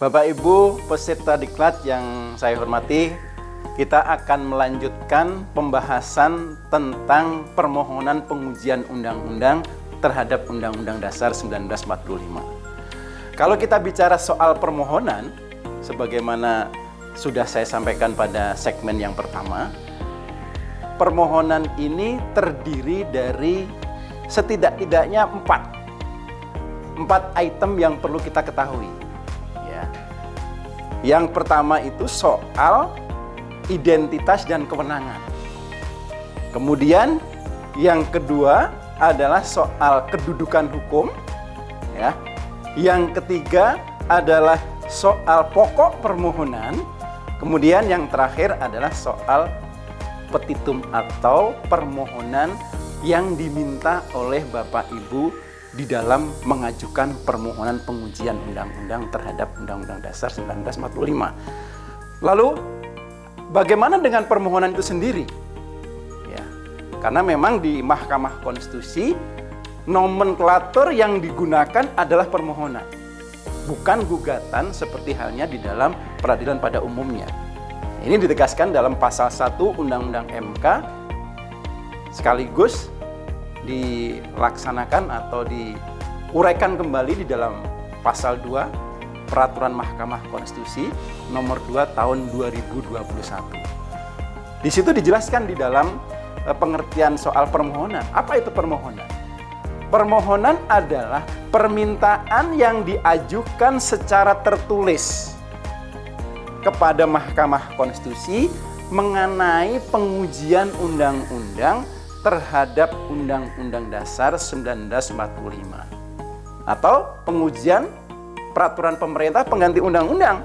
Bapak Ibu peserta diklat yang saya hormati, kita akan melanjutkan pembahasan tentang permohonan pengujian undang-undang terhadap Undang-Undang Dasar 1945. Kalau kita bicara soal permohonan, sebagaimana sudah saya sampaikan pada segmen yang pertama, permohonan ini terdiri dari setidak-tidaknya empat item yang perlu kita ketahui. Yang pertama itu soal identitas dan kewenangan. Kemudian yang kedua adalah soal kedudukan hukum. Yang ketiga adalah soal pokok permohonan. Kemudian yang terakhir adalah soal petitum atau permohonan yang diminta oleh Bapak Ibu di dalam mengajukan permohonan pengujian undang-undang terhadap Undang-Undang Dasar 1945. Lalu, bagaimana dengan permohonan itu sendiri? Karena memang di Mahkamah Konstitusi, nomenklatur yang digunakan adalah permohonan, bukan gugatan seperti halnya di dalam peradilan pada umumnya. Ini ditegaskan dalam pasal 1 Undang-Undang MK, sekaligus dilaksanakan atau diuraikan kembali di dalam pasal 2 Peraturan Mahkamah Konstitusi nomor 2 tahun 2021. Di situ dijelaskan di dalam pengertian soal permohonan. Apa itu permohonan? Permohonan adalah permintaan yang diajukan secara tertulis kepada Mahkamah Konstitusi mengenai pengujian undang-undang terhadap Undang-Undang Dasar 1945 atau pengujian peraturan pemerintah pengganti undang-undang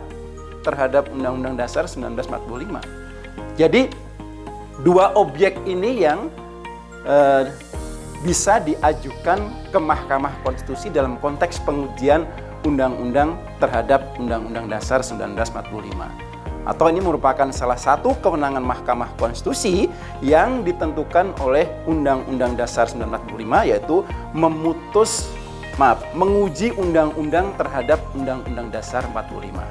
terhadap Undang-Undang Dasar 1945. Jadi dua objek ini yang bisa diajukan ke Mahkamah Konstitusi dalam konteks pengujian undang-undang terhadap Undang-Undang Dasar 1945. Atau ini merupakan salah satu kewenangan Mahkamah Konstitusi yang ditentukan oleh Undang-Undang Dasar 1945, yaitu menguji undang-undang terhadap Undang-Undang Dasar 45.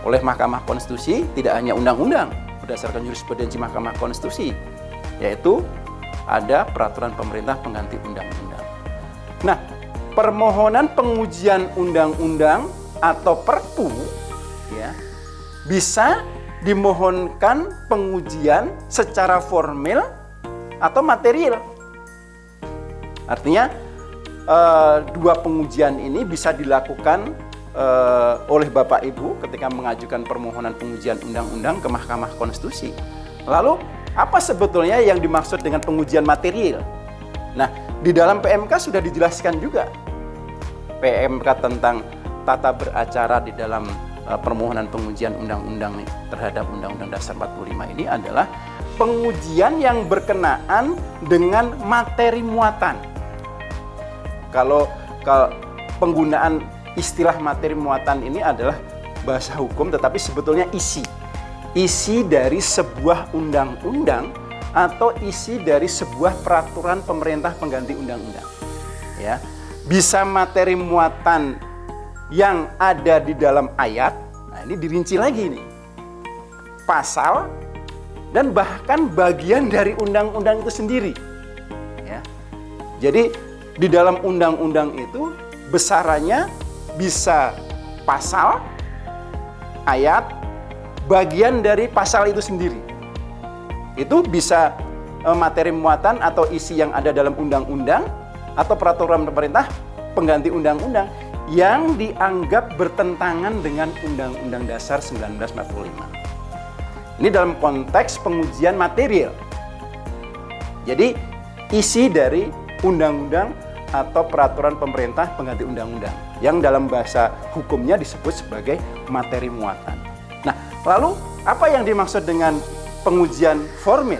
Oleh Mahkamah Konstitusi tidak hanya undang-undang berdasarkan jurisprudensi Mahkamah Konstitusi, yaitu ada peraturan pemerintah pengganti undang-undang. Nah, permohonan pengujian undang-undang atau Perpu bisa dimohonkan pengujian secara formil atau material. Artinya dua pengujian ini bisa dilakukan oleh Bapak Ibu ketika mengajukan permohonan pengujian undang-undang ke Mahkamah Konstitusi. Lalu apa sebetulnya yang dimaksud dengan pengujian material? Nah, di dalam PMK sudah dijelaskan juga. PMK tentang tata beracara di dalam permohonan pengujian undang-undang terhadap Undang-Undang Dasar 45 ini adalah pengujian yang berkenaan dengan materi muatan. Kalau penggunaan istilah materi muatan ini adalah bahasa hukum, tetapi sebetulnya isi dari sebuah undang-undang atau isi dari sebuah peraturan pemerintah pengganti undang-undang. Bisa materi muatan yang ada di dalam ayat, nah ini dirinci lagi nih, pasal, dan bahkan bagian dari undang-undang itu sendiri. Jadi di dalam undang-undang itu besarannya bisa pasal, ayat, bagian dari pasal itu sendiri. Itu bisa materi muatan atau isi yang ada dalam undang-undang atau peraturan pemerintah pengganti undang-undang yang dianggap bertentangan dengan Undang-Undang Dasar 1945. Ini dalam konteks pengujian material. Jadi isi dari undang-undang atau peraturan pemerintah pengganti undang-undang yang dalam bahasa hukumnya disebut sebagai materi muatan. Nah, lalu apa yang dimaksud dengan pengujian formil?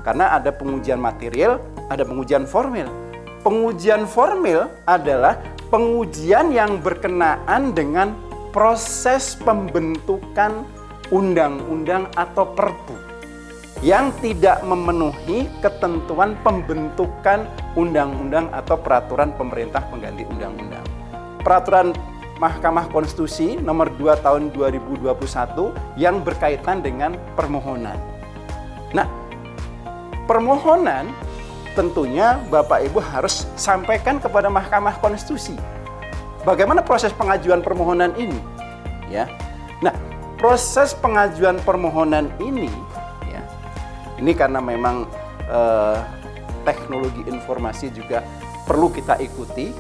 Karena ada pengujian material, ada pengujian formil. Pengujian formil adalah pengujian yang berkenaan dengan proses pembentukan undang-undang atau Perpu yang tidak memenuhi ketentuan pembentukan undang-undang atau peraturan pemerintah pengganti undang-undang. Peraturan Mahkamah Konstitusi nomor 2 tahun 2021 yang berkaitan dengan permohonan. Nah, permohonan tentunya Bapak Ibu harus sampaikan kepada Mahkamah Konstitusi. Bagaimana proses pengajuan permohonan ini? Ya. Nah, proses pengajuan permohonan ini, ya, ini karena memang teknologi informasi juga perlu kita ikuti.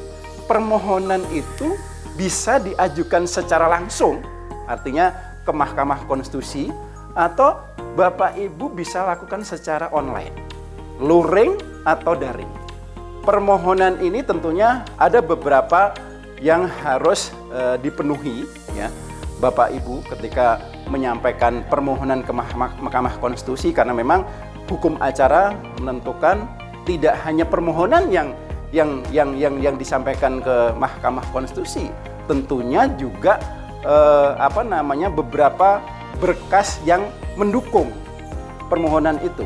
Permohonan itu bisa diajukan secara langsung, artinya ke Mahkamah Konstitusi, atau Bapak Ibu bisa lakukan secara online, luring atau daring. Permohonan ini tentunya ada beberapa yang harus dipenuhi, ya, Bapak Ibu ketika menyampaikan permohonan ke Mahkamah Konstitusi, karena memang hukum acara menentukan tidak hanya permohonan yang disampaikan ke Mahkamah Konstitusi, tentunya juga beberapa berkas yang mendukung permohonan itu,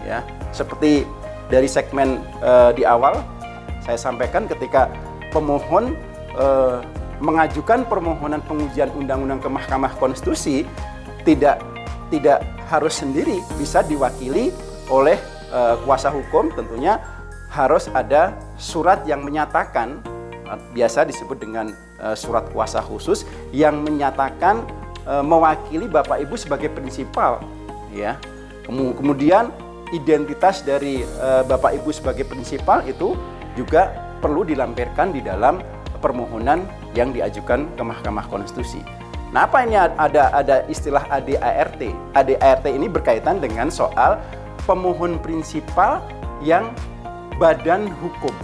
ya. Seperti dari segmen di awal saya sampaikan, ketika pemohon mengajukan permohonan pengujian undang-undang ke Mahkamah Konstitusi, tidak harus sendiri, bisa diwakili oleh kuasa hukum. Tentunya harus ada surat yang menyatakan, biasa disebut dengan surat kuasa khusus, yang menyatakan mewakili Bapak Ibu sebagai prinsipal, ya. Kemudian identitas dari Bapak Ibu sebagai prinsipal itu juga perlu dilampirkan di dalam permohonan yang diajukan ke Mahkamah Konstitusi. Nah, apa ini ada istilah ADART? ADART ini berkaitan dengan soal pemohon prinsipal yang badan hukum,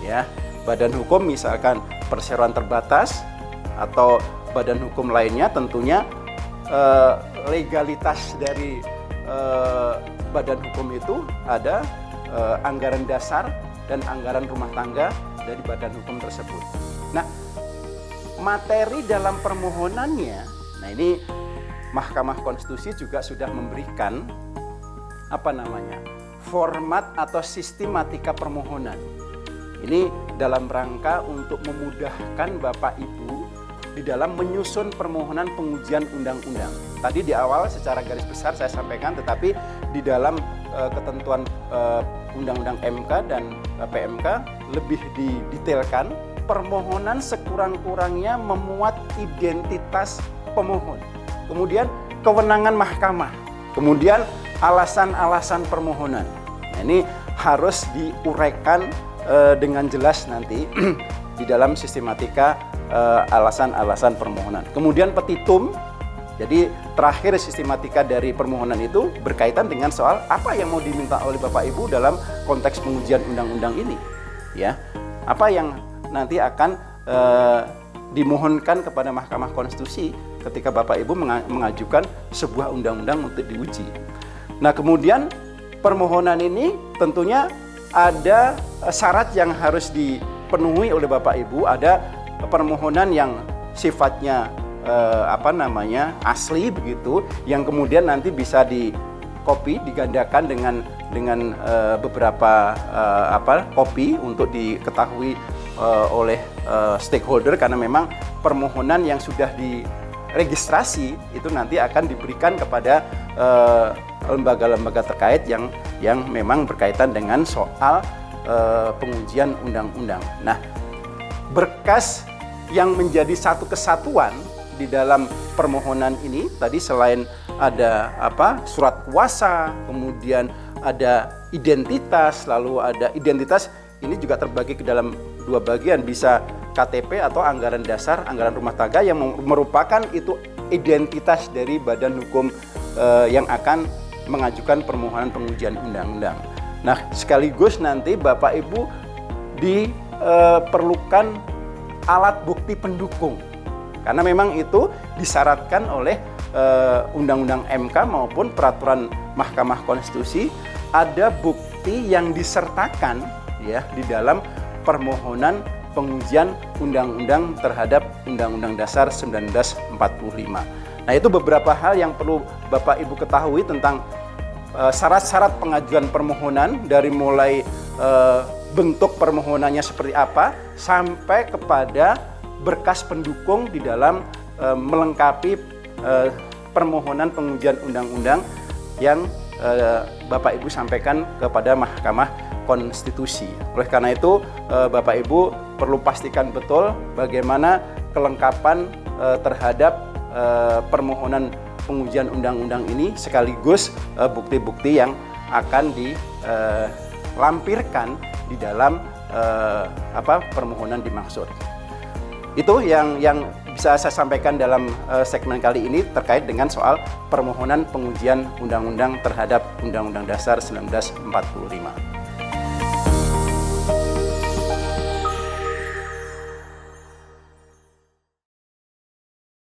ya. Badan hukum misalkan perseroan terbatas atau badan hukum lainnya, tentunya legalitas dari badan hukum itu ada anggaran dasar dan anggaran rumah tangga dari badan hukum tersebut. Nah, materi dalam permohonannya, nah ini Mahkamah Konstitusi juga sudah memberikan format atau sistematika permohonan. Ini dalam rangka untuk memudahkan Bapak Ibu di dalam menyusun permohonan pengujian undang-undang. Tadi di awal secara garis besar saya sampaikan, tetapi di dalam ketentuan Undang-Undang MK dan PMK lebih didetailkan. Permohonan sekurang-kurangnya memuat identitas pemohon, kemudian kewenangan mahkamah, kemudian alasan-alasan permohonan. Nah, ini harus diuraikan dengan jelas nanti di dalam sistematika alasan-alasan permohonan. Kemudian petitum. Jadi terakhir sistematika dari permohonan itu berkaitan dengan soal apa yang mau diminta oleh Bapak Ibu dalam konteks pengujian undang-undang ini, ya. Apa yang nanti akan dimohonkan kepada Mahkamah Konstitusi ketika Bapak Ibu mengajukan sebuah undang-undang untuk diuji. Nah, kemudian permohonan ini tentunya ada syarat yang harus dipenuhi oleh Bapak Ibu. Ada permohonan yang sifatnya asli begitu, yang kemudian nanti bisa di-copy, digandakan dengan beberapa copy untuk diketahui oleh stakeholder, karena memang permohonan yang sudah diregistrasi itu nanti akan diberikan kepada lembaga-lembaga terkait yang memang berkaitan dengan soal pengujian undang-undang. Nah, berkas yang menjadi satu kesatuan di dalam permohonan ini tadi, selain ada surat kuasa, kemudian ada identitas, lalu ada identitas ini juga terbagi ke dalam dua bagian, bisa KTP atau anggaran dasar, anggaran rumah tangga, yang merupakan itu identitas dari badan hukum yang akan mengajukan permohonan pengujian undang-undang. Nah, sekaligus nanti Bapak Ibu diperlukan alat bukti pendukung, karena memang itu disyaratkan oleh Undang-Undang MK maupun peraturan Mahkamah Konstitusi, ada bukti yang disertakan, ya, di dalam permohonan pengujian undang-undang terhadap Undang-Undang Dasar 1945. Nah, itu beberapa hal yang perlu Bapak Ibu ketahui tentang syarat-syarat pengajuan permohonan, dari mulai bentuk permohonannya seperti apa sampai kepada berkas pendukung di dalam melengkapi permohonan pengujian undang-undang yang Bapak Ibu sampaikan kepada Mahkamah Konstitusi. Oleh karena itu, Bapak Ibu perlu pastikan betul bagaimana kelengkapan terhadap permohonan pengujian undang-undang ini, sekaligus bukti-bukti yang akan dilampirkan di dalam permohonan dimaksud. Itu yang bisa saya sampaikan dalam segmen kali ini terkait dengan soal permohonan pengujian undang-undang terhadap Undang-Undang Dasar 1945.